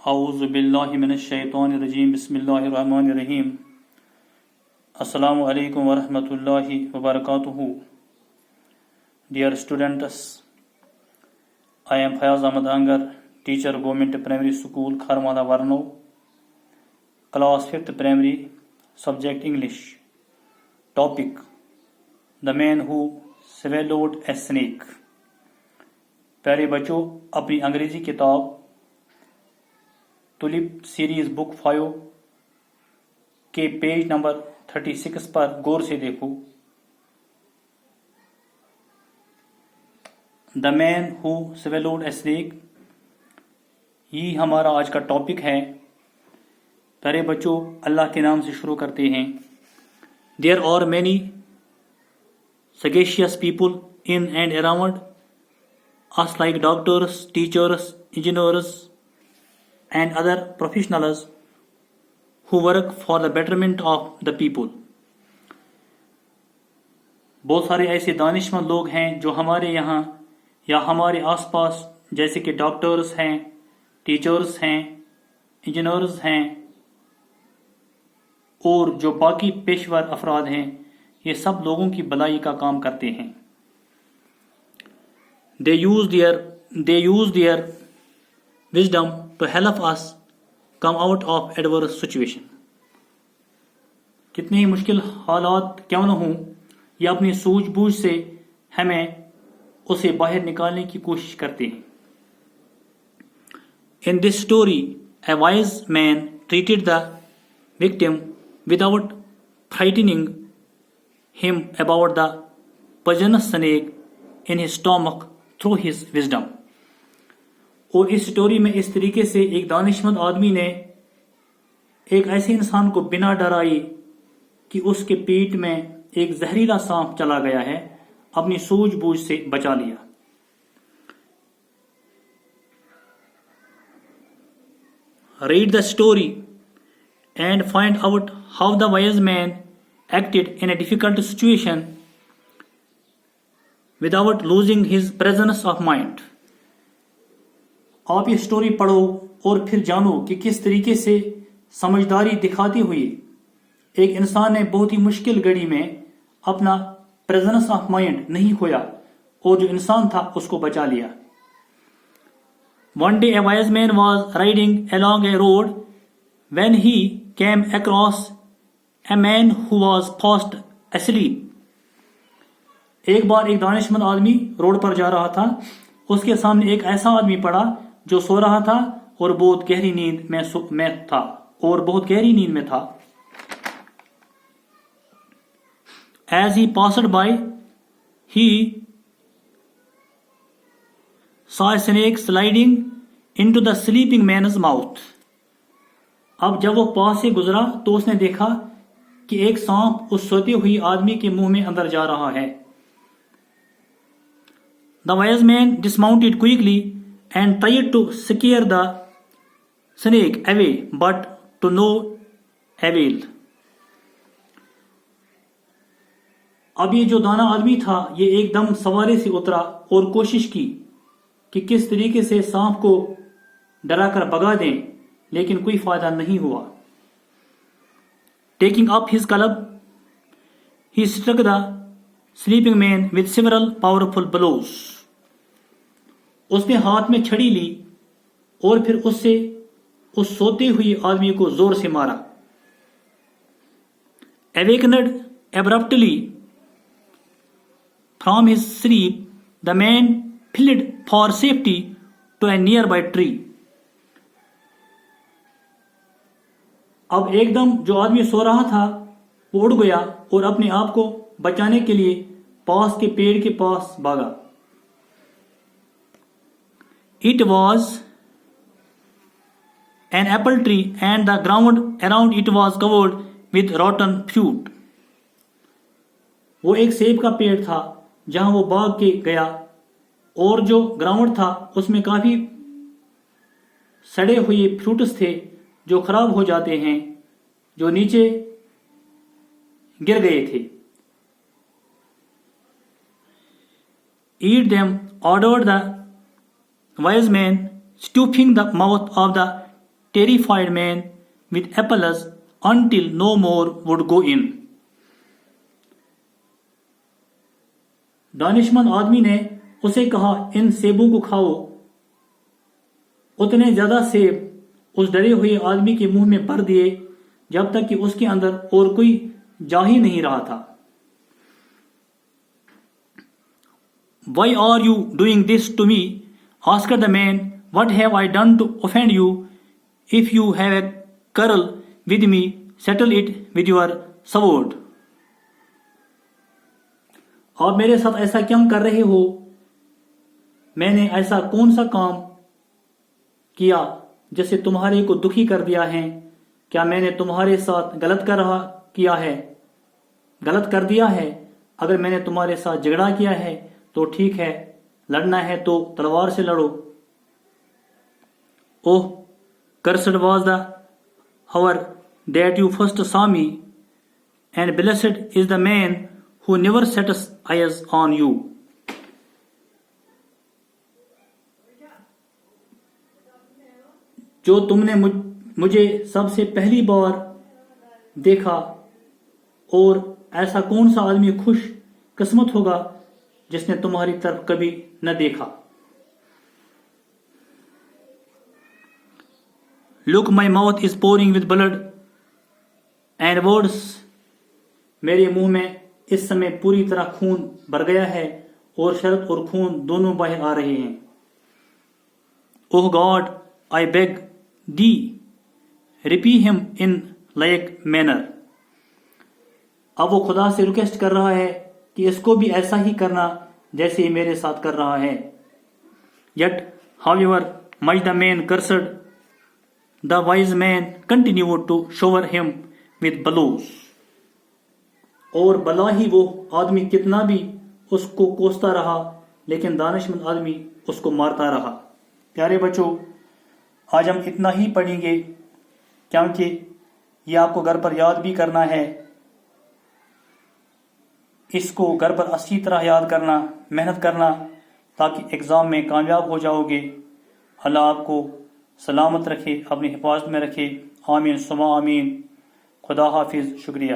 اعوذ باللہ من الشیطان الرجیم بسم اللہ الرحمن الرحیم السلام علیکم ورحمۃ اللہ وبرکاتہ. Dear students, I am Fayaz Ahmad Angar, teacher Government Primary School Kharmada Varno, class 5th primary, subject English. Topic: The man who swallowed a snake. پیارے بچوں، اپنی انگریزی کتاب ٹولپ سیریز بک 5 کے پیج نمبر 36 پر غور سے دیکھو. دا مین ہو سویلوڈ اے سنیک، یہ ہمارا آج کا ٹاپک ہے. پیارے بچوں، اللہ کے نام سے شروع کرتے ہیں. There are many sagacious people in and around us like doctors, teachers, engineers and other professionals who work for the betterment of the people. بہت سارے ایسے دانشمند لوگ ہیں جو ہمارے یہاں یا ہمارے آس پاس، جیسے کہ ڈاکٹرز ہیں، ٹیچرز ہیں، انجینئرز ہیں اور جو باقی پیشور افراد ہیں، یہ سب لوگوں کی بھلائی کا کام کرتے ہیں. They use their wisdom to help us come out of adverse situation. کتنے ہی مشکل حالات کیوں نہ ہوں، یہ اپنی سوجھ بوجھ سے ہمیں اسے باہر نکالنے کی کوشش کرتے ہیں. In this story, a wise man treated the victim without frightening him about the poisonous snake in his stomach through his wisdom. اور اس سٹوری میں اس طریقے سے ایک دانشمند آدمی نے ایک ایسے انسان کو بنا ڈرائے کہ اس کے پیٹ میں ایک زہریلا سانپ چلا گیا ہے، اپنی سوجھ بوجھ سے بچا لیا. Read the story and find out how the wise man acted in a difficult situation without losing his presence of mind. آپ یہ سٹوری پڑھو اور پھر جانو کہ کس طریقے سے سمجھداری دکھاتے ہوئے ایک انسان نے بہت ہی مشکل گھڑی میں اپنا پریزنس آف مائنڈ نہیں کھویا اور جو انسان تھا اس کو بچا لیا. One day a wise man was riding along a road when he came across a man who was fast asleep. ایک بار ایک دانشمند آدمی روڈ پر جا رہا تھا، اس کے سامنے ایک ایسا آدمی پڑا جو سو رہا تھا اور بہت گہری نیند میں تھا. As he passed by, he saw a snake sliding into the sleeping man's mouth. اب جب وہ پاس سے گزرا تو اس نے دیکھا کہ ایک سانپ اس سوتے ہوئی آدمی کے منہ میں اندر جا رہا ہے. The wise man dismounted quickly and tried to scare the snake away, but to no avail. اب یہ جو دانا آدمی تھا، یہ ایک دم سوارے سے اترا اور کوشش کی کہ کس طریقے سے سانپ کو ڈرا کر بھگا دیں، لیکن کوئی فائدہ نہیں ہوا. Taking up his club, he struck the sleeping man with several powerful blows. اس نے ہاتھ میں چھڑی لی اور پھر اس سے اس سوتے ہوئی آدمی کو زور سے مارا. Awakened abruptly from his sleep, the man fled for safety to a nearby tree. اب ایک دم جو آدمی سو رہا تھا وہ اڑ گیا اور اپنے آپ کو بچانے کے لیے پاس کے پیڑ کے پاس بھاگا. It was an apple tree and the ground around it was covered with rotten fruit. وہ ایک سیب کا پیڑ تھا جہاں وہ بھاگ کے گیا، اور جو گراؤنڈ تھا اس میں کافی سڑے ہوئے فروٹس تھے جو خراب ہو جاتے ہیں، جو نیچے گر گئے تھے. Eat them, ordered the wise man, stopping the mouth of the terrified man with apples until no more would go in. دانشمند آدمی نے اسے کہا ان سیبوں کو کھاؤ. اتنے زیادہ سیب اس ڈرے ہوئے آدمی کے منہ میں بھر دیے جب تک کہ اس کے اندر اور کوئی جا ہی نہیں رہا تھا. Why are you doing this to me? asked the man. What have I done to offend you? If you have a quarrel with me, settle it with your sword. آپ میرے ساتھ ایسا کیوں کر رہے ہو؟ میں نے ایسا کون سا کام کیا جس سے تمہارے کو دکھی کر دیا ہے؟ کیا میں نے تمہارے ساتھ غلط کر دیا ہے؟ اگر میں نے تمہارے ساتھ جھگڑا کیا ہے تو ٹھیک ہے، لڑنا ہے تو تلوار سے لڑو. Oh, cursed was the hour that you first saw me, and blessed is the man who never sets eyes on you. جو تم نے مجھے سب سے پہلی بار دیکھا، اور ایسا کون سا آدمی خوش قسمت ہوگا جس نے تمہاری طرف کبھی نہ دیکھا. Look, my mouth is pouring with blood and words. میرے منہ میں اس سمے پوری طرح خون بھر گیا ہے اور شرط اور خون دونوں باہر آ رہے ہیں. Oh God, I beg thee, repay him in like manner. اب وہ خدا سے ریکویسٹ کر رہا ہے کہ اس کو بھی ایسا ہی کرنا جیسے یہ میرے ساتھ کر رہا ہے. Yet, however much the man cursed, the wise man continued to shower him with blows. اور بلا ہی وہ آدمی کتنا بھی اس کو کوستا رہا لیکن دانشمند آدمی اس کو مارتا رہا. پیارے بچوں، آج ہم اتنا ہی پڑھیں گے کیونکہ یہ آپ کو گھر پر یاد بھی کرنا ہے. اس کو گھر پر اچھی طرح یاد کرنا، محنت کرنا تاکہ ایگزام میں کامیاب ہو جاؤ گے. اللہ آپ کو سلامت رکھے، اپنی حفاظت میں رکھے. آمین ثم آمین. خدا حافظ. شکریہ.